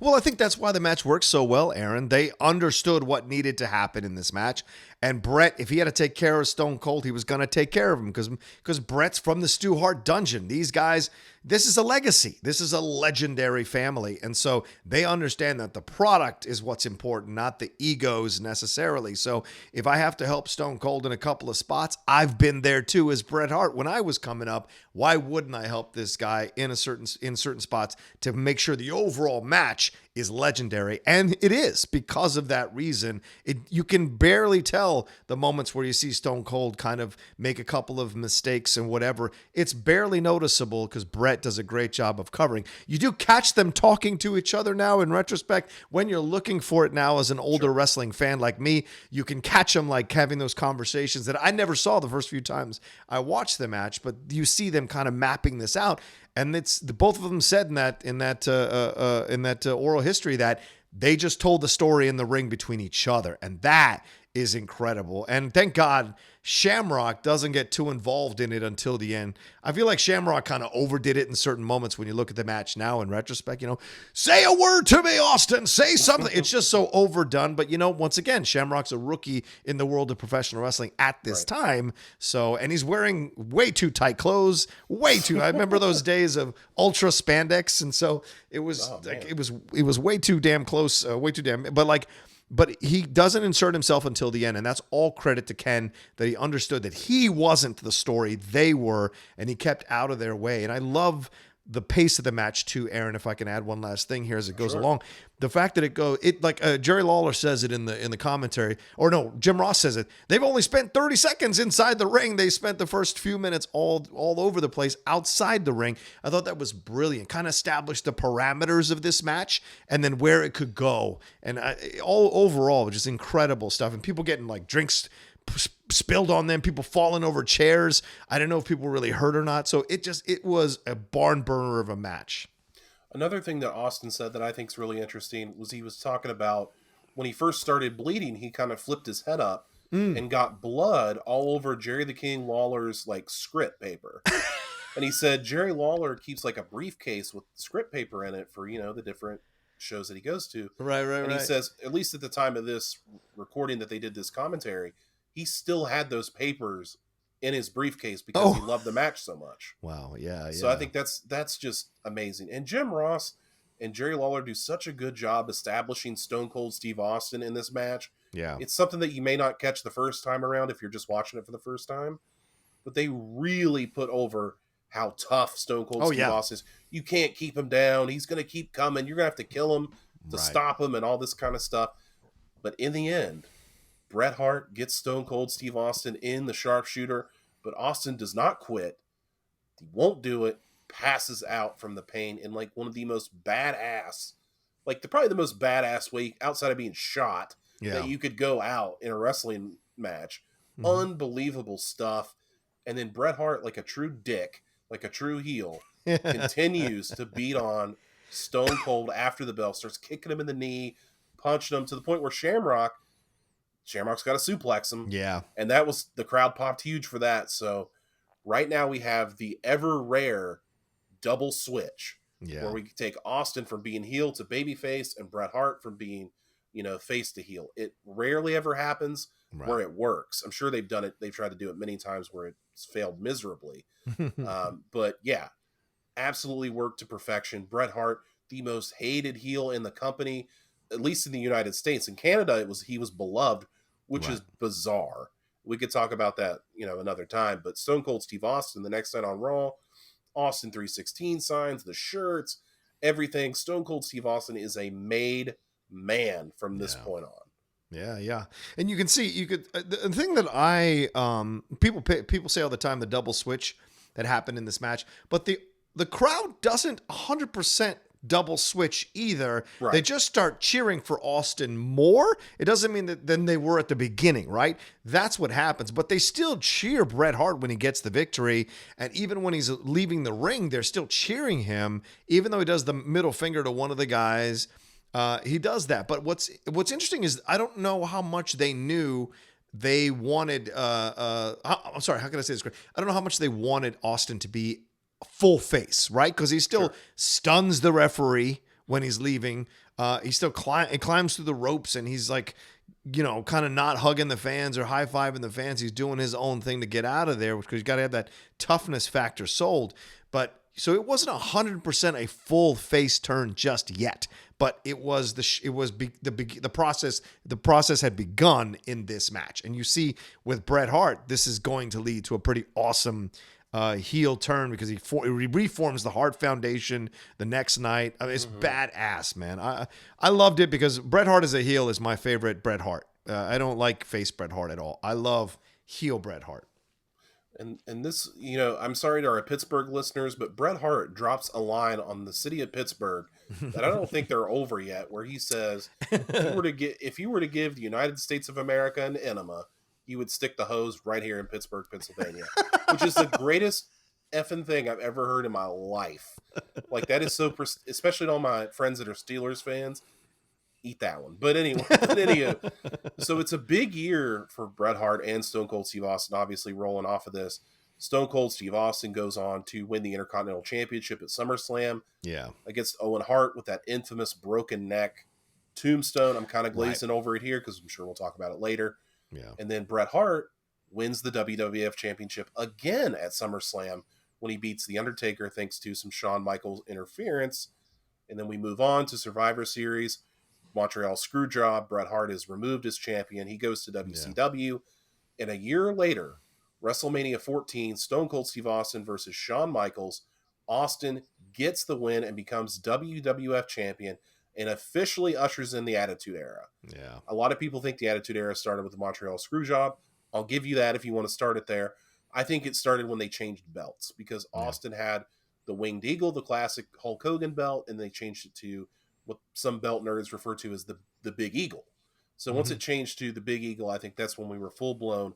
Well, I think that's why the match worked so well, Aaron. They understood what needed to happen in this match. And Bret, if he had to take care of Stone Cold, he was going to take care of him because Bret's from the Stu Hart dungeon. These guys, this is a legacy. This is a legendary family. And so they understand that the product is what's important, not the egos necessarily. So if I have to help Stone Cold in a couple of spots, I've been there too as Bret Hart. When I was coming up, why wouldn't I help this guy in certain spots to make sure the overall match is legendary? And it is, because of that reason. You can barely tell the moments where you see Stone Cold kind of make a couple of mistakes and whatever. It's barely noticeable because Bret does a great job of covering. You do catch them talking to each other now in retrospect. When you're looking for it now as an older wrestling fan like me, you can catch them like having those conversations that I never saw the first few times I watched the match, but you see them kind of mapping this out. And it's both of them said in that oral history that they just told the story in the ring between each other, and that is incredible. And thank God Shamrock doesn't get too involved in it until the end. I feel like Shamrock kind of overdid it in certain moments when you look at the match now in retrospect. Say a word to me, Austin. Say something. It's just so overdone. But once again, Shamrock's a rookie in the world of professional wrestling at this time. So, and he's wearing way too tight clothes, way too. I remember those days of ultra spandex, and so it was it was way too damn close, way too damn. But he doesn't insert himself until the end, and that's all credit to Ken, that he understood that he wasn't the story, they were, and he kept out of their way. And I love the pace of the match too, Aaron. If I can add one last thing here as it goes along, the fact that Jerry Lawler says it in the commentary, or no, Jim Ross says it. They've only spent 30 seconds inside the ring. They spent the first few minutes all over the place outside the ring. I thought that was brilliant. Kind of established the parameters of this match and then where it could go. And all overall, just incredible stuff. And people getting like drinks spilled on them, people falling over chairs. I don't know if people were really hurt or not. So it was a barn burner of a match. Another thing that Austin said that I think is really interesting was he was talking about when he first started bleeding, he kind of flipped his head up and got blood all over Jerry the King Lawler's like script paper. And he said Jerry Lawler keeps like a briefcase with script paper in it for, the different shows that he goes to. Right. And he says, at least at the time of this recording that they did this commentary, he still had those papers in his briefcase because he loved the match so much. Wow. Yeah. So I think that's just amazing. And Jim Ross and Jerry Lawler do such a good job establishing Stone Cold Steve Austin in this match. Yeah. It's something that you may not catch the first time around if you're just watching it for the first time, but they really put over how tough Stone Cold Steve Austin is. You can't keep him down. He's going to keep coming. You're going to have to kill him to stop him and all this kind of stuff. But in the end, Bret Hart gets Stone Cold Steve Austin in the sharpshooter, but Austin does not quit. He won't do it, passes out from the pain in like one of the most badass, probably the most badass way outside of being shot that you could go out in a wrestling match. Unbelievable stuff. And then Bret Hart, like a true dick, like a true heel, continues to beat on Stone Cold after the bell, starts kicking him in the knee, punching him to the point where Shamrock's got to suplex him. Yeah. And the crowd popped huge for that. So right now we have the ever rare double switch where we take Austin from being heel to babyface and Bret Hart from being, face to heel. It rarely ever happens where it works. I'm sure they've done it. They've tried to do it many times where it's failed miserably. But yeah, absolutely worked to perfection. Bret Hart, the most hated heel in the company, at least in the United States. In Canada, he was beloved, which is bizarre. We could talk about that, another time. But Stone Cold Steve Austin, the next night on Raw, Austin 316 signs, the shirts, everything. Stone Cold Steve Austin is a made man from this point on. Yeah. And you can see, the thing that people say all the time, the double switch that happened in this match, but the crowd doesn't 100% double switch either. Right. They just start cheering for Austin more. It doesn't mean that than they were at the beginning, right? That's what happens. But they still cheer Bret Hart when he gets the victory. And even when he's leaving the ring, they're still cheering him, even though he does the middle finger to one of the guys. He does that. But what's interesting is I don't know how much they knew they wanted. I'm sorry, how can I say this? I don't know how much they wanted Austin to be full face, right? Because he still stuns the referee when he's leaving. He still climbs through the ropes, and he's like, kind of not hugging the fans or high-fiving the fans. He's doing his own thing to get out of there because you got to have that toughness factor sold. But so it wasn't 100% a full face turn just yet, but it was the process. The process had begun in this match, and you see with Bret Hart, this is going to lead to a pretty awesome heel turn because he reforms the Hart Foundation the next night. I mean, it's badass, man. I loved it because Bret Hart as a heel is my favorite Bret Hart. I don't like face Bret Hart at all. I love heel Bret Hart. And this, I'm sorry to our Pittsburgh listeners, but Bret Hart drops a line on the city of Pittsburgh that I don't think they're over yet, where he says, if you were to give the United States of America an enema, you would stick the hose right here in Pittsburgh, Pennsylvania, which is the greatest effing thing I've ever heard in my life. Like, that is so, especially to all my friends that are Steelers fans. eat that one. But anyway, anyway, so it's a big year for Bret Hart and Stone Cold Steve Austin, obviously rolling off of this. Stone Cold Steve Austin goes on to win the Intercontinental Championship at SummerSlam against Owen Hart with that infamous broken neck tombstone. I'm kind of glazing over it here because I'm sure we'll talk about it later. Yeah. And then Bret Hart wins the WWF Championship again at SummerSlam when he beats The Undertaker thanks to some Shawn Michaels interference. And then we move on to Survivor Series. Montreal Screwjob. Bret Hart is removed as champion. He goes to WCW. And a year later, WrestleMania 14, Stone Cold Steve Austin versus Shawn Michaels. Austin gets the win and becomes WWF champion and officially ushers in the Attitude Era. Yeah. A lot of people think the Attitude Era started with the Montreal Screwjob. I'll give you that if you want to start it there. I think it started when they changed belts because Austin had the Winged Eagle, the classic Hulk Hogan belt, and they changed it to what some belt nerds refer to as the Big Eagle. So once it changed to the Big Eagle, I think that's when we were full-blown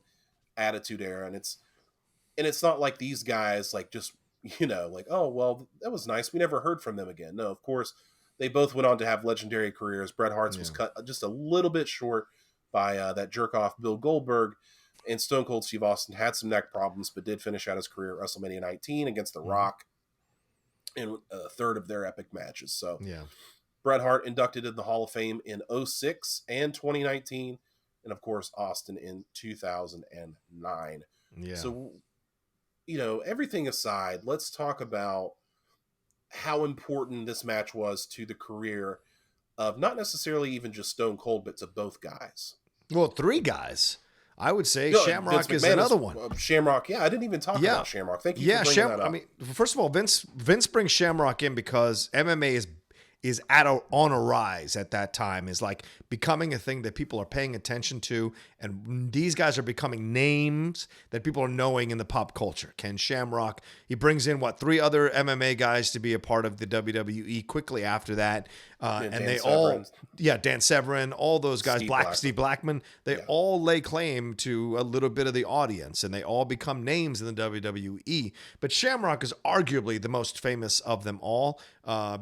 Attitude Era. And it's not like these guys like just, like, oh, well, that was nice. We never heard from them again. No, of course, they both went on to have legendary careers. Bret Hart's was cut just a little bit short by that jerk-off Bill Goldberg. And Stone Cold Steve Austin had some neck problems, but did finish out his career at WrestleMania 19 against The Rock in a third of their epic matches. So Bret Hart inducted in the Hall of Fame in 2006 and 2019. And, of course, Austin in 2009. Yeah. So, everything aside, let's talk about how important this match was to the career of not necessarily even just Stone Cold, but to both guys. Well, three guys. I would say Shamrock is another one. Shamrock, I didn't even talk about Shamrock. Thank you for bringing that up. I mean, first of all, Vince brings Shamrock in because MMA is on a rise at that time, is like becoming a thing that people are paying attention to, and these guys are becoming names that people are knowing in the pop culture. Ken Shamrock, he brings in three other MMA guys to be a part of the WWE quickly after that, and they Severin. Dan Severin, all those guys, Steve Blackman, they all lay claim to a little bit of the audience, and they all become names in the WWE. But Shamrock is arguably the most famous of them all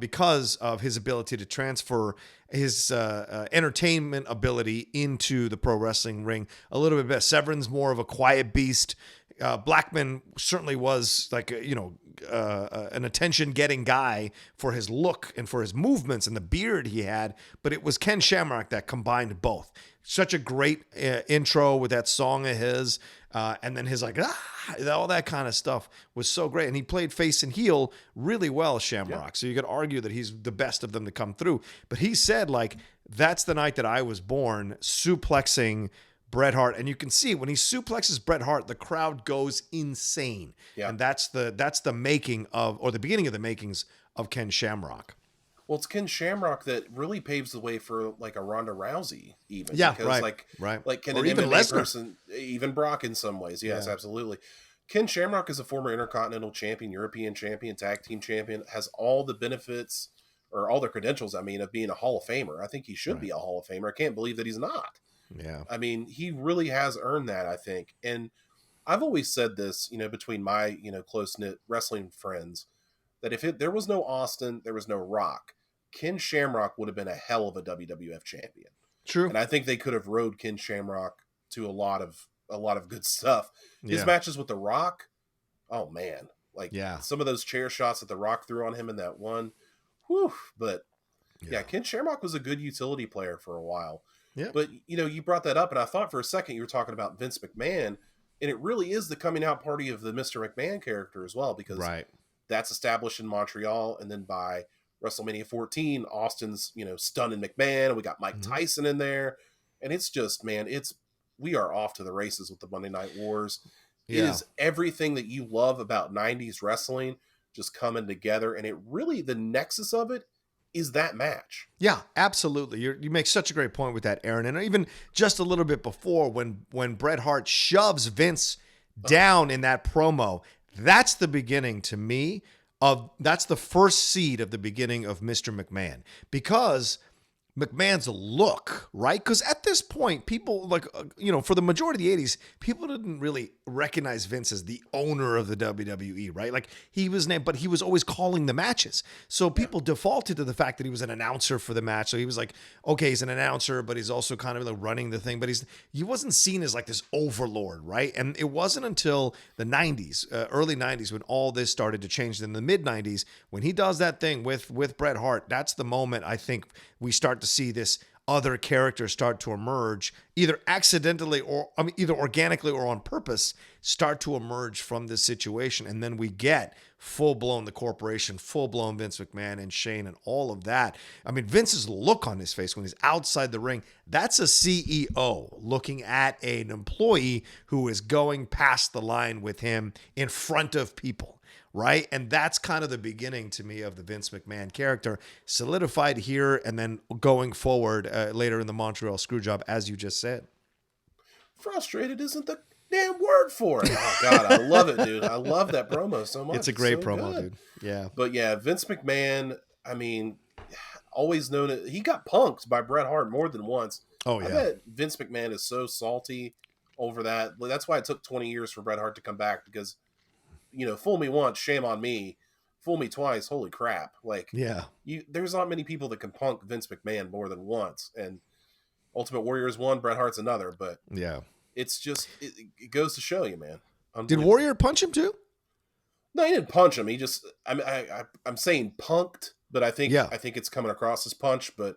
because of his ability to transfer his entertainment ability into the pro wrestling ring a little bit better. Severin's more of a quiet beast. Blackman certainly was like an attention-getting guy for his look and for his movements and the beard he had, but it was Ken Shamrock that combined both. Such a great intro with that song of his, and then his all that kind of stuff was so great. And he played face and heel really well, Shamrock. So you could argue that he's the best of them to come through. But he said, that's the night that I was born, suplexing Bret Hart. And you can see when he suplexes Bret Hart, the crowd goes insane. Yeah. And that's the making of, or the beginning of the makings of Ken Shamrock. Well, it's Ken Shamrock that really paves the way for a Ronda Rousey, even. Yeah, because, right. Like can or an even MMA Lesnar. person, even Brock in some ways. Yes, absolutely. Ken Shamrock is a former Intercontinental Champion, European Champion, Tag Team Champion, has all the benefits or all the credentials, of being a Hall of Famer. I think he should be a Hall of Famer. I can't believe that he's not. Yeah. He really has earned that, I think. And I've always said this, between my, close-knit wrestling friends, that if there was no Austin, there was no Rock, Ken Shamrock would have been a hell of a WWF champion. True. And I think they could have rode Ken Shamrock to a lot of good stuff. His matches with The Rock, oh man. Some of those chair shots that The Rock threw on him in that one. Whew. But Ken Shamrock was a good utility player for a while. Yeah. But you brought that up, and I thought for a second you were talking about Vince McMahon, and it really is the coming out party of the Mr. McMahon character as well, because that's established in Montreal, and then by WrestleMania 14, Austin's, stunning McMahon, and we got Mike Tyson in there. And it's just, man, we are off to the races with the Monday Night Wars. It is everything that you love about 90s wrestling just coming together. And it really, the nexus of it is that match. Yeah, absolutely. You make such a great point with that, Aaron. And even just a little bit before, when Bret Hart shoves Vince down in that promo, that's the beginning to me that's the first seed of the beginning of Mr. McMahon, because McMahon's look, right? Because at this point, people for the majority of the 80s, people didn't really recognize Vince as the owner of the WWE, right? Like he was named, but he was always calling the matches. So people defaulted to the fact that he was an announcer for the match. So he was like, okay, he's an announcer, but he's also kind of like running the thing. But he wasn't seen as like this overlord, right? And it wasn't until the 90s, early 90s, when all this started to change. In the mid 90s, when he does that thing with Bret Hart, that's the moment I think we start to see this other character start to emerge, either accidentally or either organically or on purpose, start to emerge from this situation. And then we get full-blown the corporation, full-blown Vince McMahon and Shane and all of that. I mean, Vince's look on his face when he's outside the ring, that's a CEO looking at an employee who is going past the line with him in front of people. Right. And that's kind of the beginning to me of the Vince McMahon character, solidified here and then going forward later in the Montreal Screwjob, as you just said. Frustrated isn't the damn word for it. Oh, God, I love it, dude. I love that promo so much. It's a great so promo, good. dude. Yeah. But yeah, Vince McMahon, I mean, always known it. He got punked by Bret Hart more than once. Oh, yeah. I bet Vince McMahon is so salty over that. That's why it took 20 years for Bret Hart to come back, because fool me once, shame on me. Fool me twice, holy crap. Like, yeah, there's not many people that can punk Vince McMahon more than once. And Ultimate Warrior is one, Bret Hart's another. But yeah, it's just, it goes to show you, man. Did Warrior punch him too? No, he didn't punch him. He just, I'm saying punked, but I think it's coming across as punch. But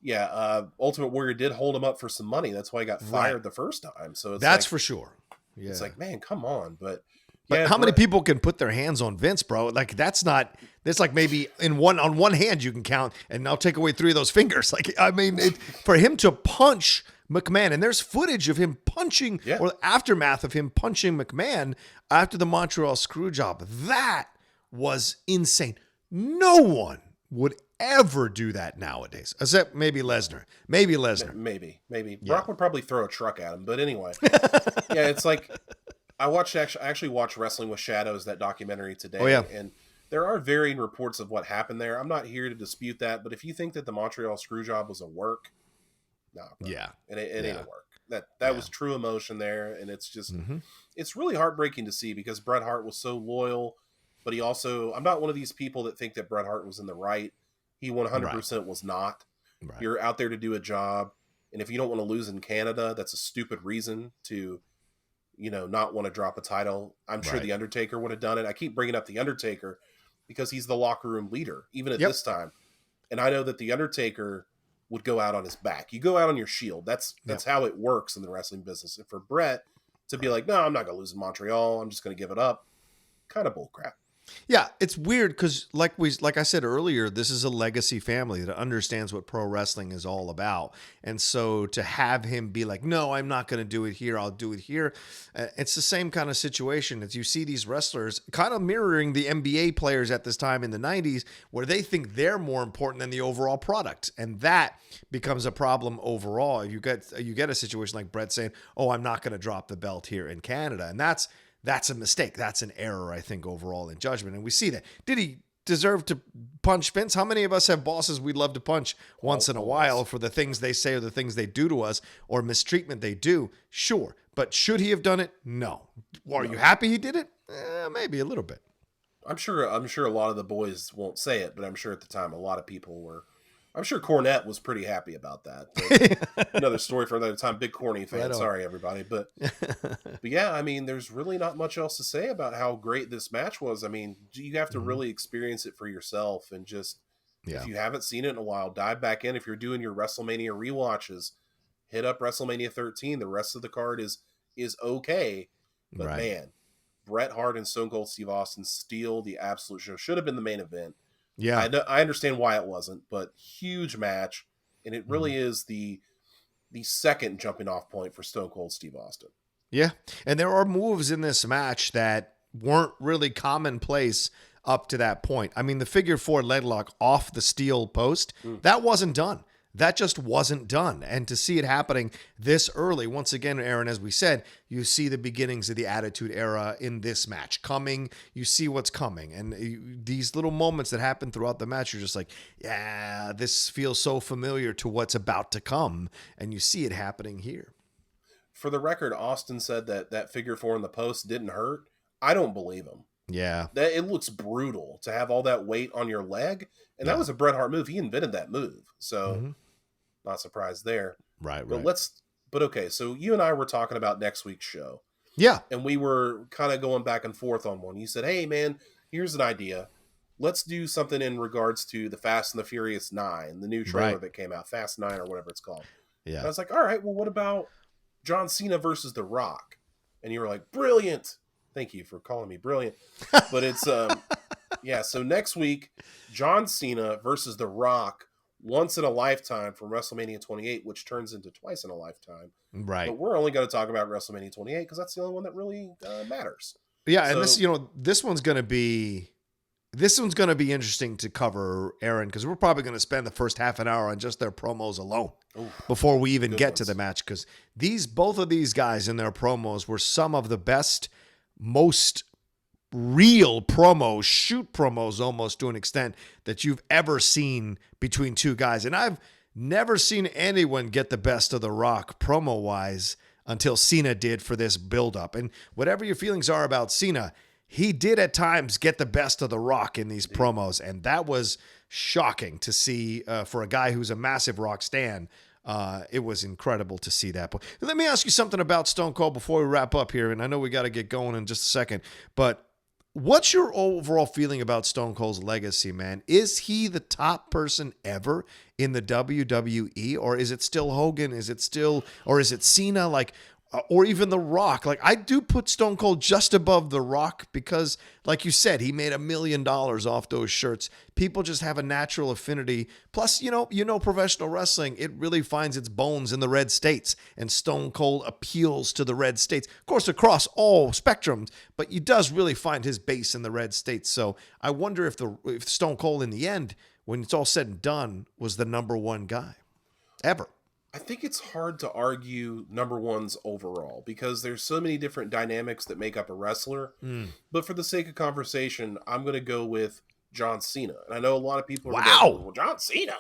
yeah, Ultimate Warrior did hold him up for some money. That's why he got fired the first time. So that's for sure. Yeah. It's like, man, come on. But how many people can put their hands on Vince, bro? Like that's like maybe on one hand you can count, and I'll take away 3 of those fingers. Like, I mean, for him to punch McMahon, and there's footage of him punching or the aftermath of him punching McMahon after the Montreal Screwjob. That was insane. No one would ever do that nowadays, except maybe Lesnar. Maybe. Yeah. Brock would probably throw a truck at him, but anyway. Yeah, it's like, I actually watched Wrestling with Shadows, that documentary today. Oh, yeah. And there are varying reports of what happened there. I'm not here to dispute that, but if you think that the Montreal Screwjob was a work, no. Yeah. It ain't a work. That was true emotion there, and it's just, it's really heartbreaking to see, because Bret Hart was so loyal, but he also, I'm not one of these people that think that Bret Hart was in the right. He 100% was not. Right. You're out there to do a job, and if you don't want to lose in Canada, that's a stupid reason to not want to drop a title. I'm sure The Undertaker would have done it. I keep bringing up The Undertaker because he's the locker room leader, even at this time. And I know that The Undertaker would go out on his back. You go out on your shield. That's how it works in the wrestling business. And for Bret to be like, no, I'm not going to lose in Montreal, I'm just going to give it up, kind of bullcrap. Yeah, it's weird because like I said earlier, this is a legacy family that understands what pro wrestling is all about. And so to have him be like, no, I'm not going to do it here, I'll do it here. It's the same kind of situation as you see these wrestlers kind of mirroring the NBA players at this time in the 90s, where they think they're more important than the overall product. And that becomes a problem overall. You get a situation like Bret saying, oh, I'm not going to drop the belt here in Canada. And that's a mistake. That's an error, I think, overall in judgment. And we see that. Did he deserve to punch Vince? How many of us have bosses we'd love to punch once in a while for the things they say or the things they do to us or mistreatment they do? Sure. But should he have done it? No. Are you happy he did it? Maybe a little bit. I'm sure a lot of the boys won't say it, but I'm sure at the time a lot of people were. I'm sure Cornette was pretty happy about that. Another story for another time. Big Corny fan. Sorry, everybody. But yeah, I mean, there's really not much else to say about how great this match was. I mean, you have to really experience it for yourself. And just, if you haven't seen it in a while, dive back in. If you're doing your WrestleMania rewatches, hit up WrestleMania 13. The rest of the card is okay. But man, Bret Hart and Stone Cold Steve Austin steal the absolute show. Should have been the main event. Yeah, I understand why it wasn't, but huge match, and it really is the second jumping off point for Stone Cold Steve Austin. Yeah, and there are moves in this match that weren't really commonplace up to that point. I mean, the figure 4 leg lock off the steel post, that wasn't done. That just wasn't done. And to see it happening this early, once again, Aaron, as we said, you see the beginnings of the Attitude Era in this match coming. You see what's coming. And these little moments that happen throughout the match, you're just like, yeah, this feels so familiar to what's about to come. And you see it happening here. For the record, Austin said that figure 4 in the post didn't hurt. I don't believe him. Yeah. That it looks brutal to have all that weight on your leg. And that was a Bret Hart move. He invented that move. So not surprised there. Right. But okay, so you and I were talking about next week's show. Yeah. And we were kind of going back and forth on one. You said, hey man, here's an idea. Let's do something in regards to the Fast and the Furious 9, the new trailer that came out, Fast 9 or whatever it's called. Yeah. And I was like, all right, well, what about John Cena versus The Rock? And you were like, brilliant. Thank you for calling me brilliant. But it's, yeah, so next week, John Cena versus The Rock, once in a lifetime from WrestleMania 28, which turns into twice in a lifetime. Right. But we're only going to talk about WrestleMania 28 because that's the only one that really matters. Yeah, and this one's going to be interesting to cover, Aaron, because we're probably going to spend the first half an hour on just their promos alone before we even get to the match. Because both of these guys in their promos were some of the best, most real promos, shoot promos almost to an extent that you've ever seen between two guys. And I've never seen anyone get the best of The Rock promo-wise until Cena did for this build-up. And whatever your feelings are about Cena, he did at times get the best of The Rock in these promos, and that was shocking to see for a guy who's a massive Rock stan. It was incredible to see that. But let me ask you something about Stone Cold before we wrap up here, and I know we got to get going in just a second, but what's your overall feeling about Stone Cold's legacy, man? Is he the top person ever in the WWE, or is it still Hogan? Is it Cena? Or even The Rock? Like, I do put Stone Cold just above The Rock because, like you said, he made $1 million off those shirts. People just have a natural affinity. Plus, you know, professional wrestling, it really finds its bones in the red states, and Stone Cold appeals to the red states. Of course, across all spectrums, but he does really find his base in the red states. So I wonder if Stone Cold, in the end, when it's all said and done, was the number one guy ever. I think it's hard to argue number ones overall because there's so many different dynamics that make up a wrestler. But for the sake of conversation, I'm going to go with John Cena. And I know a lot of people are going, well, John Cena?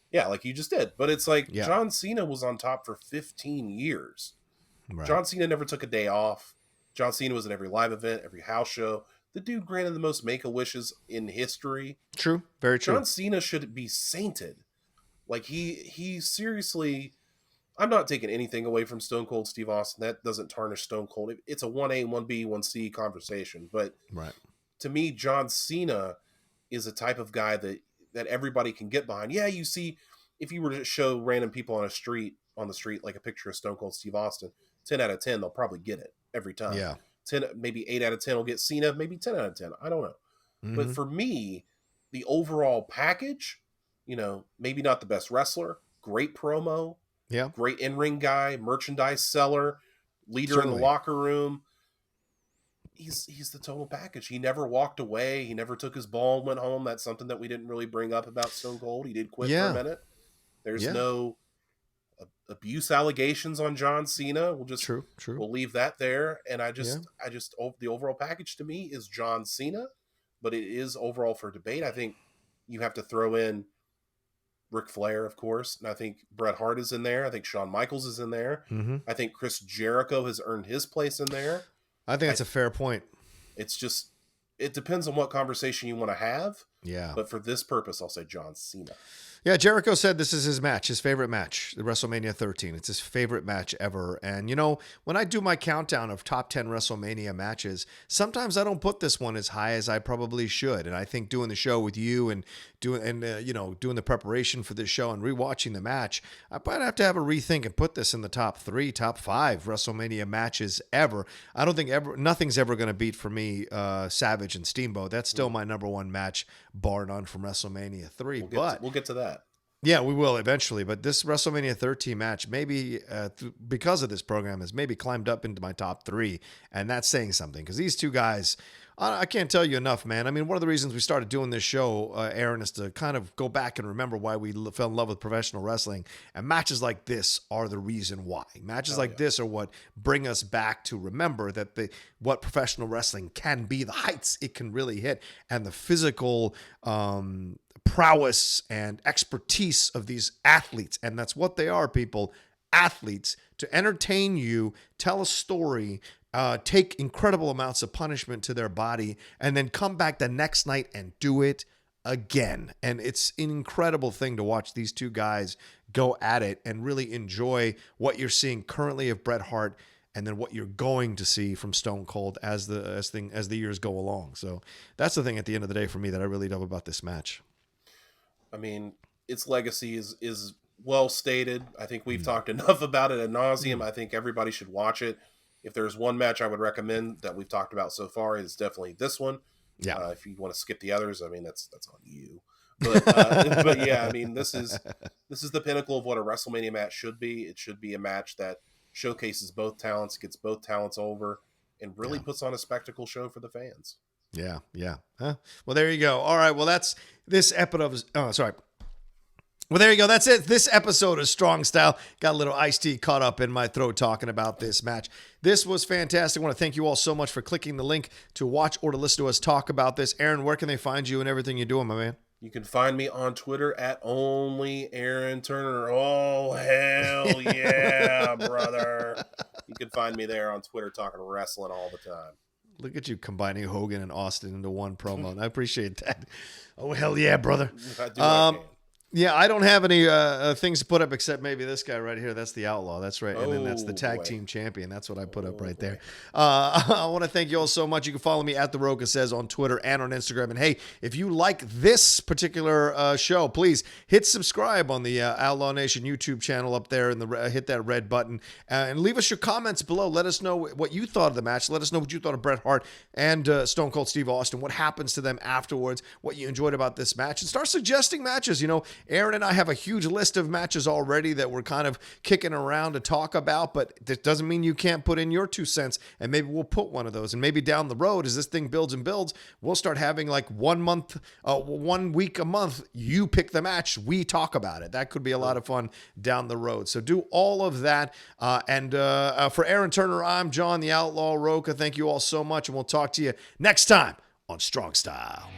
Yeah, like you just did. But it's like John Cena was on top for 15 years. Right. John Cena never took a day off. John Cena was at every live event, every house show. The dude granted the most Make-A-Wishes in history. True. Very true. John Cena should be sainted. Like, he seriously... I'm not taking anything away from Stone Cold Steve Austin. That doesn't tarnish Stone Cold. It's a 1A, 1B, 1C conversation. But to me, John Cena is a type of guy that everybody can get behind. Yeah, you see, if you were to show random people on the street, like a picture of Stone Cold Steve Austin, 10 out of 10, they'll probably get it every time. Yeah. 10, maybe 8 out of 10 will get Cena, maybe 10 out of 10. I don't know. But for me, the overall package, maybe not the best wrestler, great promo, great in-ring guy, merchandise seller, leader in the locker room. He's the total package. He never walked away. He never took his ball and went home. That's something that we didn't really bring up about Stone Cold. He did quit for a minute. There's no abuse allegations on John Cena. We'll just we'll leave that there. And I just the overall package to me is John Cena, but it is overall for debate. I think you have to throw in Ric Flair, of course, and I think Bret Hart is in there. I think Shawn Michaels is in there. I think Chris Jericho has earned his place in there. I think that's a fair point. It's just, it depends on what conversation you want to have. Yeah. But for this purpose, I'll say John Cena. Yeah, Jericho said this is his match, his favorite match, the WrestleMania 13. It's his favorite match ever. And, when I do my countdown of top 10 WrestleMania matches, sometimes I don't put this one as high as I probably should. And I think doing the show with you and doing the preparation for this show and rewatching the match, I might have to have a rethink and put this in the top 3, top 5 WrestleMania matches ever. I don't think nothing's ever going to beat for me Savage and Steamboat. That's still my number one match, bar none, from WrestleMania 3. We'll get to that. Yeah, we will eventually. But this WrestleMania 13 match, maybe because of this program, has maybe climbed up into my top 3. And that's saying something because these two guys I can't tell you enough, man. I mean, one of the reasons we started doing this show, Aaron, is to kind of go back and remember why we fell in love with professional wrestling. And matches like this are the reason why. Matches like this are what bring us back to remember that what professional wrestling can be, the heights it can really hit, and the physical prowess and expertise of these athletes. And that's what they are, people. Athletes, to entertain you, tell a story, take incredible amounts of punishment to their body, and then come back the next night and do it again. And it's an incredible thing to watch these two guys go at it and really enjoy what you're seeing currently of Bret Hart, and then what you're going to see from Stone Cold as the years go along. So that's the thing at the end of the day for me that I really love about this match. I mean, its legacy is well stated. I think we've talked enough about it ad nauseum. I think everybody should watch it. If there's one match I would recommend that we've talked about so far, it's definitely this one. Yeah. If you want to skip the others, I mean, that's on you. But yeah, I mean, this is the pinnacle of what a WrestleMania match should be. It should be a match that showcases both talents, gets both talents over, and really puts on a spectacle show for the fans. Yeah. Huh? Well, there you go. All right. Well, that's this episode of... Well, there you go. That's it. This episode of Strong Style. Got a little iced tea caught up in my throat talking about this match. This was fantastic. I want to thank you all so much for clicking the link to watch or to listen to us talk about this. Aaron, where can they find you and everything you're doing, my man? You can find me on Twitter at only Aaron Turner. Oh, hell yeah, brother. You can find me there on Twitter talking wrestling all the time. Look at you combining Hogan and Austin into one promo, and I appreciate that. Oh, hell yeah, brother. I do what I can. Yeah, I don't have any things to put up except maybe this guy right here. That's the Outlaw. That's right. And then that's the tag team champion. That's what I put up right there. I want to thank you all so much. You can follow me at The Rocha Says on Twitter and on Instagram. And hey, if you like this particular show, please hit subscribe on the Outlaw Nation YouTube channel up there and hit that red button. And leave us your comments below. Let us know what you thought of the match. Let us know what you thought of Bret Hart and Stone Cold Steve Austin. What happens to them afterwards. What you enjoyed about this match. And start suggesting matches. You know, Aaron and I have a huge list of matches already that we're kind of kicking around to talk about, but that doesn't mean you can't put in your 2 cents, and maybe we'll put one of those. And maybe down the road, as this thing builds and builds, we'll start having like 1 week a month, you pick the match, we talk about it. That could be a lot of fun down the road. So do all of that. And for Aaron Turner, I'm John the Outlaw Rocha. Thank you all so much, and we'll talk to you next time on Strong Style.